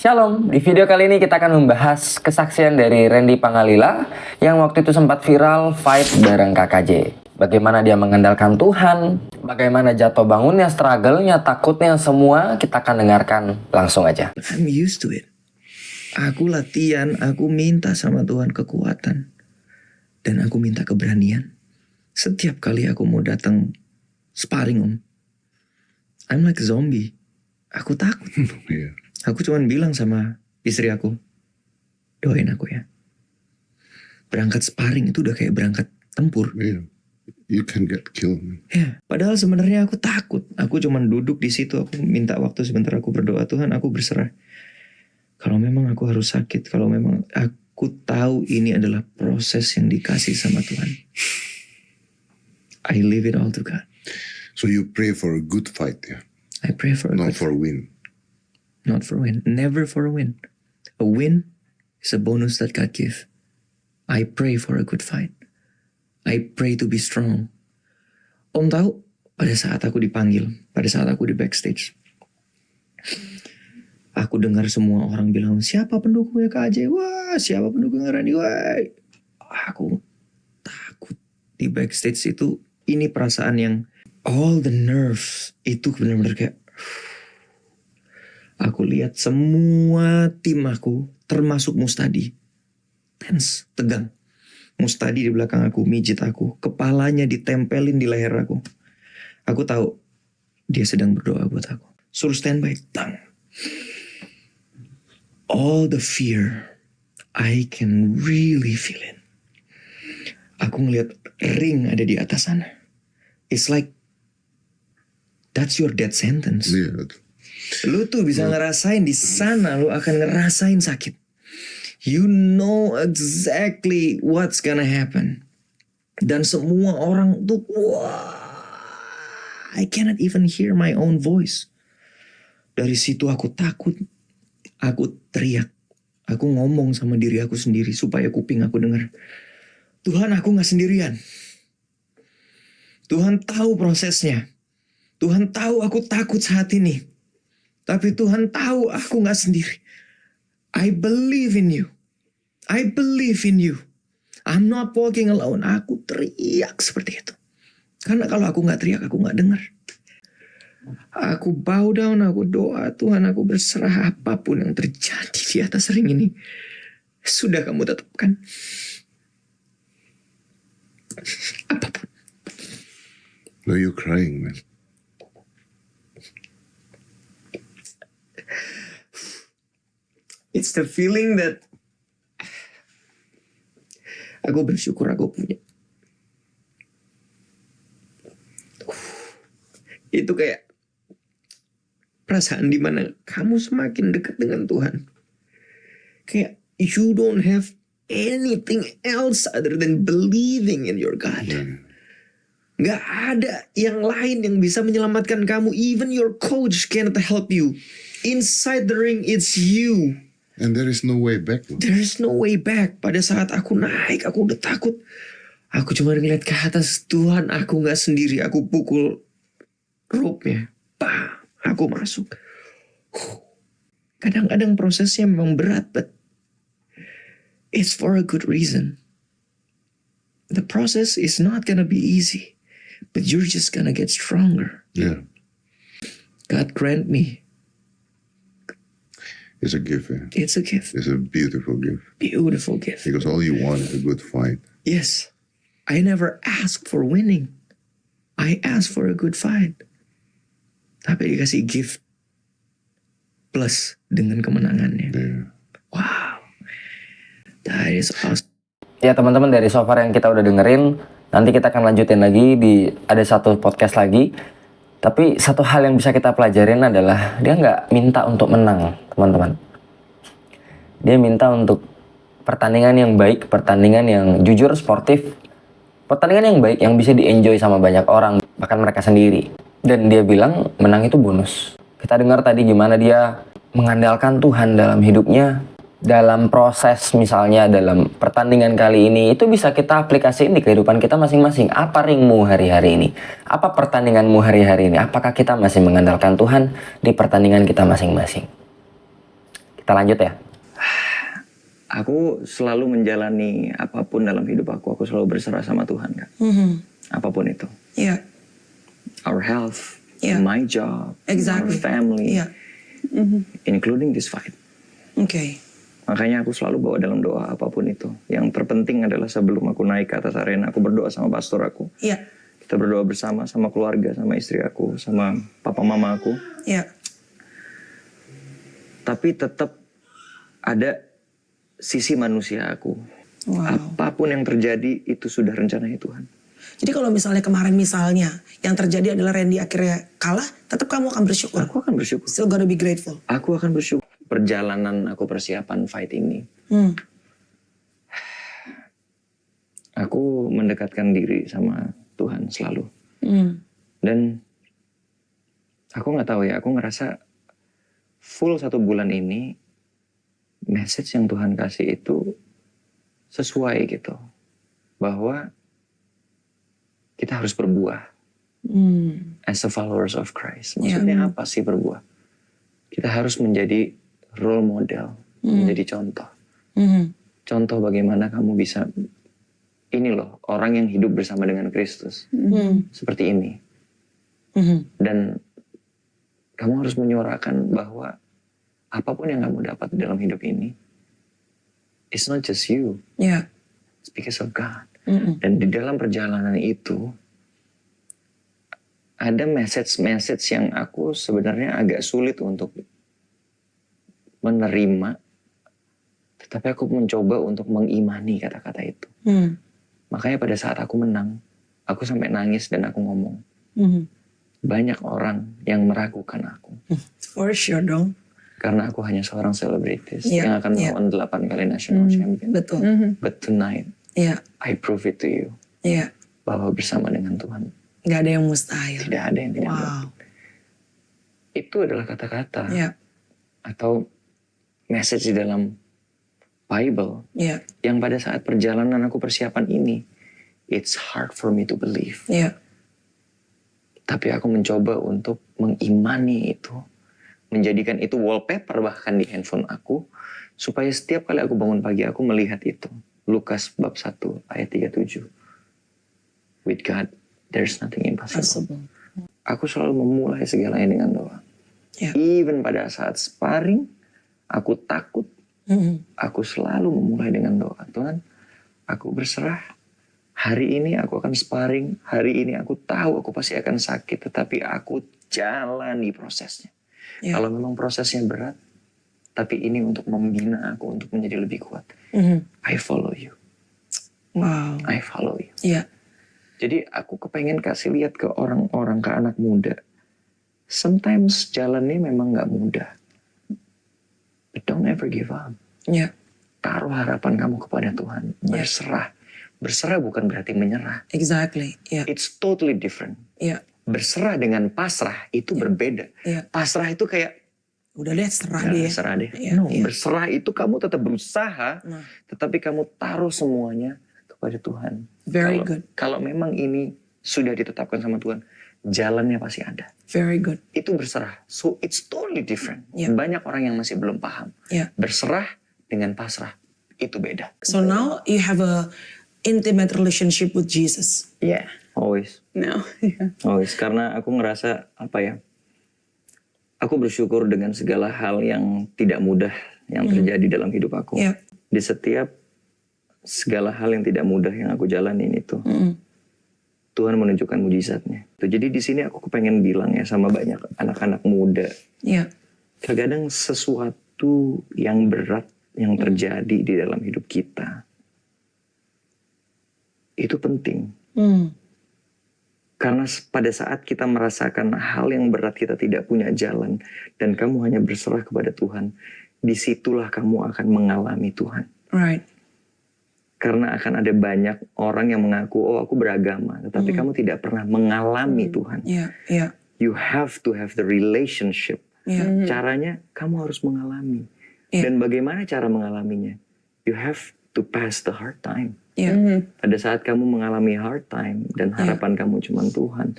Shalom, di video kali ini kita akan membahas kesaksian dari Randy Pangalila yang waktu itu sempat viral fight bareng KKJ. Bagaimana dia mengandalkan Tuhan, bagaimana jatuh bangunnya, struggle-nya, takutnya, semua kita akan dengarkan langsung aja. I'm used to it. Aku latihan, aku minta sama Tuhan kekuatan. Dan aku minta keberanian. Setiap kali aku mau datang sparring I'm like a zombie. Aku takut. Yeah. Aku cuman bilang sama istri aku, doain aku ya. Berangkat sparring itu udah kayak berangkat tempur. Yeah. You can get killed. Man. Ya, padahal sebenarnya aku takut. Aku cuman duduk di situ, aku minta waktu sebentar, aku berdoa, Tuhan, aku berserah. Kalau memang aku harus sakit, kalau memang aku tahu ini adalah proses yang dikasih sama Tuhan, I leave it all to God. So you pray for a good fight, yeah? I pray for a Not good for a win. Not for a win. Never for a win. A win is a bonus that God gives. I pray for a good fight. I pray to be strong. Om tahu, pada saat aku dipanggil, pada saat aku di backstage, aku dengar semua orang bilang, siapa pendukungnya KJ? Wah, siapa pendukungnya Randy? Wah. Aku takut di backstage itu. Ini perasaan yang all the nerves itu benar-benar kayak, aku lihat semua tim aku, termasuk Mustadi, tense, tegang. Mustadi di belakang aku, mijit aku, kepalanya ditempelin di leher aku. Aku tahu dia sedang berdoa buat aku. Suruh standby, tang. All the fear, I can really feel it. Aku ngeliat ring ada di atas sana. It's like, that's your death sentence. Yeah. Lu tuh bisa ngerasain di sana, lu akan ngerasain sakit. You know exactly what's gonna happen. Dan semua orang tuh, wah, I cannot even hear my own voice. Dari situ aku takut, aku teriak, aku ngomong sama diri aku sendiri supaya kuping aku dengar. Tuhan, aku gak sendirian. Tuhan tahu prosesnya. Tuhan tahu aku takut saat ini. Tapi Tuhan tahu aku gak sendiri. I believe in you. I believe in you. I'm not walking alone. Aku teriak seperti itu. Karena kalau aku gak teriak, aku gak dengar. Aku bow down, aku doa. Tuhan, aku berserah apapun yang terjadi di atas ring ini. Sudah kamu tetapkan. Apapun. No, you're crying, man. It's the feeling that aku bersyukur aku punya. Itu kayak perasaan dimana kamu semakin dekat dengan Tuhan. Kayak you don't have anything else other than believing in your God. Gak ada yang lain yang bisa menyelamatkan kamu. Even your coach cannot help you. Inside the ring, it's you. And there is no way back. There is no way back. Pada saat aku naik, aku udah takut. Aku cuma ngeliat ke atas, Tuhan, aku gak sendiri. Aku pukul rope-nya. Bam, aku masuk. Kadang-kadang prosesnya memang berat, but it's for a good reason. The process is not gonna be easy, but you're just gonna get stronger. Yeah. God grant me. It's a gift, yeah. It's a gift. It's a beautiful gift. Beautiful gift. Because all you want is a good fight. Yes. I never asked for winning. I asked for a good fight. Tapi dikasih gift plus dengan kemenangannya. Yeah. Wow. That is awesome. Ya teman-teman, dari so far yang kita udah dengerin, nanti kita akan lanjutin lagi ada satu podcast lagi. Tapi satu hal yang bisa kita pelajarin adalah dia nggak minta untuk menang, teman-teman. Dia minta untuk pertandingan yang baik, pertandingan yang jujur, sportif, pertandingan yang baik yang bisa di-enjoy sama banyak orang, bahkan mereka sendiri. Dan dia bilang menang itu bonus. Kita dengar tadi gimana dia mengandalkan Tuhan dalam hidupnya. Dalam proses misalnya dalam pertandingan kali ini, itu bisa kita aplikasiin di kehidupan kita masing-masing. Apa ringmu hari-hari ini? Apa pertandinganmu hari-hari ini? Apakah kita masih mengandalkan Tuhan di pertandingan kita masing-masing? Kita Kita lanjut ya. Aku selalu menjalani apapun dalam hidup aku selalu berserah sama Tuhan, Kak. Apapun itu. Yeah. Our health, Yeah. my job, Exactly. our family, Yeah. including this fight. Okay. Makanya aku selalu bawa dalam doa apapun itu. Yang terpenting adalah sebelum aku naik ke atas arena, aku berdoa sama pastor aku. Yeah. Kita berdoa bersama, sama keluarga, sama istri aku, sama papa mama aku. Yeah. Tapi tetap ada sisi manusia aku. Wow. Apapun yang terjadi itu sudah rencananya Tuhan. Jadi kalau misalnya kemarin yang terjadi adalah Randy akhirnya kalah, tetap kamu akan bersyukur. Aku akan bersyukur. Still gotta be grateful. Aku akan bersyukur. Perjalanan aku persiapan fight ini. Aku mendekatkan diri sama Tuhan selalu. Dan aku nggak tahu ya, aku ngerasa full 1 bulan ini message yang Tuhan kasih itu sesuai gitu. Bahwa kita harus berbuah as a followers of Christ. Maksudnya apa sih berbuah? Kita harus menjadi role model, menjadi contoh. Contoh bagaimana kamu bisa, ini loh, orang yang hidup bersama dengan Kristus. Seperti ini. Dan kamu harus menyuarakan bahwa apapun yang kamu dapat dalam hidup ini, it's not just you. Yeah. It's because of God. Dan di dalam perjalanan itu, ada message-message yang aku sebenarnya agak sulit untuk menerima. Tetapi aku mencoba untuk mengimani kata-kata itu. Makanya pada saat aku menang, aku sampai nangis dan aku ngomong. Banyak orang yang meragukan aku. For sure dong. Karena aku hanya seorang selebritis Yeah, yang akan yeah. melawan 8 kali national champion. Betul. But tonight, Iya. I prove it to you. Iya. Bahwa bersama dengan Tuhan, Nggak ada yang mustahil. tidak ada yang tidak Wow. mungkin. Itu adalah kata-kata Iya. atau message di dalam Bible Iya. yang pada saat perjalanan aku persiapan ini, it's hard for me to believe. Iya. Tapi aku mencoba untuk mengimani itu, menjadikan itu wallpaper bahkan di handphone aku, supaya setiap kali aku bangun pagi aku melihat itu. Lukas bab 1 ayat 37. With God, there's nothing impossible. Possible. Aku selalu memulai segalanya dengan doa. Ya. Even pada saat sparring, aku takut. Aku selalu memulai dengan doa. Tuhan, aku berserah. Hari ini aku akan sparring. Hari ini aku tahu aku pasti akan sakit. Tetapi aku jalani prosesnya. Ya. Kalau memang prosesnya berat, tapi ini untuk membina aku untuk menjadi lebih kuat. I follow you. Wow. I follow you. Iya. Jadi aku kepengen kasih lihat ke orang-orang, ke anak muda. Sometimes jalannya memang gak mudah. But don't ever give up. Iya. Taruh harapan kamu kepada Tuhan. Berserah. Berserah bukan berarti menyerah. Exactly. Iya. It's totally different. Iya. Berserah dengan pasrah itu berbeda. Iya. Pasrah itu kayak, Udah deh, serah "Ya, deh. serah deh." Iya, No, iya. berserah itu kamu tetap berusaha. Nah. Tetapi kamu taruh semuanya kepada Tuhan. Very Kalau- good. Kalau memang ini sudah ditetapkan sama Tuhan, jalannya pasti ada. Very good. Itu berserah. So it's totally different. Yeah. Banyak orang yang masih belum paham. Yeah. Berserah dengan pasrah itu beda. So now you have a intimate relationship with Jesus. Yeah, always. No. Always. Karena aku ngerasa apa ya? Aku bersyukur dengan segala hal yang tidak mudah yang terjadi dalam hidup aku. Yeah. Di setiap segala hal yang tidak mudah yang aku jalanin itu, Tuhan menunjukkan mujizatnya. Jadi di sini aku kepengen bilang ya sama banyak anak-anak muda. Iya. Terkadang sesuatu yang berat yang terjadi di dalam hidup kita itu penting. Karena pada saat kita merasakan hal yang berat, kita tidak punya jalan dan kamu hanya berserah kepada Tuhan, disitulah kamu akan mengalami Tuhan. Right. Karena akan ada banyak orang yang mengaku, oh aku beragama, tetapi kamu tidak pernah mengalami Tuhan. Iya. Iya. You have to have the relationship. Iya. Caranya kamu harus mengalami. Iya. Dan bagaimana cara mengalaminya? You have to pass the hard time. Iya. Pada saat kamu mengalami hard time dan harapan kamu cuma Tuhan,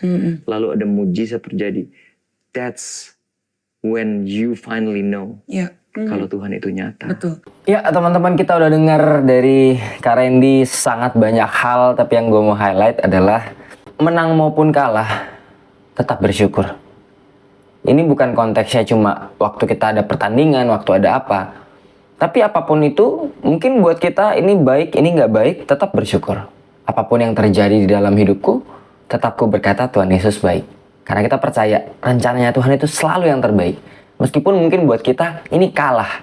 lalu ada mujizat terjadi. That's when you finally know Ya. kalau Tuhan itu nyata. Betul. Ya teman-teman, kita udah dengar dari Kak Randy sangat banyak hal, tapi yang gue mau highlight adalah menang maupun kalah tetap bersyukur. Ini bukan konteksnya cuma waktu kita ada pertandingan, waktu ada apa. Tapi apapun itu, mungkin buat kita ini baik, ini nggak baik, tetap bersyukur. Apapun yang terjadi di dalam hidupku, tetap ku berkata Tuhan Yesus baik. Karena kita percaya rencananya Tuhan itu selalu yang terbaik. Meskipun mungkin buat kita ini kalah.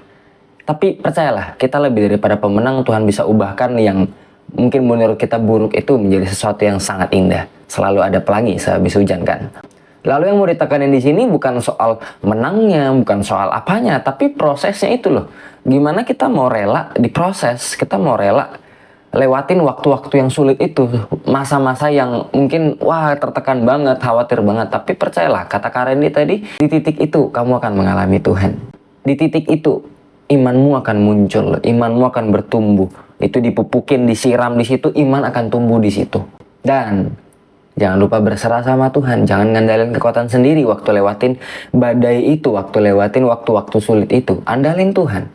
Tapi percayalah, kita lebih daripada pemenang. Tuhan bisa ubahkan yang mungkin menurut kita buruk itu menjadi sesuatu yang sangat indah. Selalu ada pelangi sehabis hujan kan. Lalu yang mau ditekanin di sini bukan soal menangnya, bukan soal apanya, tapi prosesnya itu loh. Gimana kita mau rela diproses, kita mau rela lewatin waktu-waktu yang sulit itu, masa-masa yang mungkin wah tertekan banget, khawatir banget. Tapi percayalah, kata Kak Randy tadi, di titik itu kamu akan mengalami Tuhan. Di titik itu imanmu akan muncul, imanmu akan bertumbuh. Itu dipupukin, disiram di situ, iman akan tumbuh di situ. Dan jangan lupa berserah sama Tuhan, jangan ngandalin kekuatan sendiri waktu lewatin badai itu, waktu lewatin waktu-waktu sulit itu. Andalin Tuhan.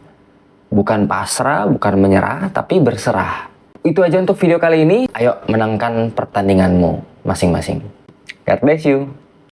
Bukan pasrah, bukan menyerah, tapi berserah. Itu aja untuk video kali ini. Ayo menangkan pertandinganmu masing-masing. God bless you.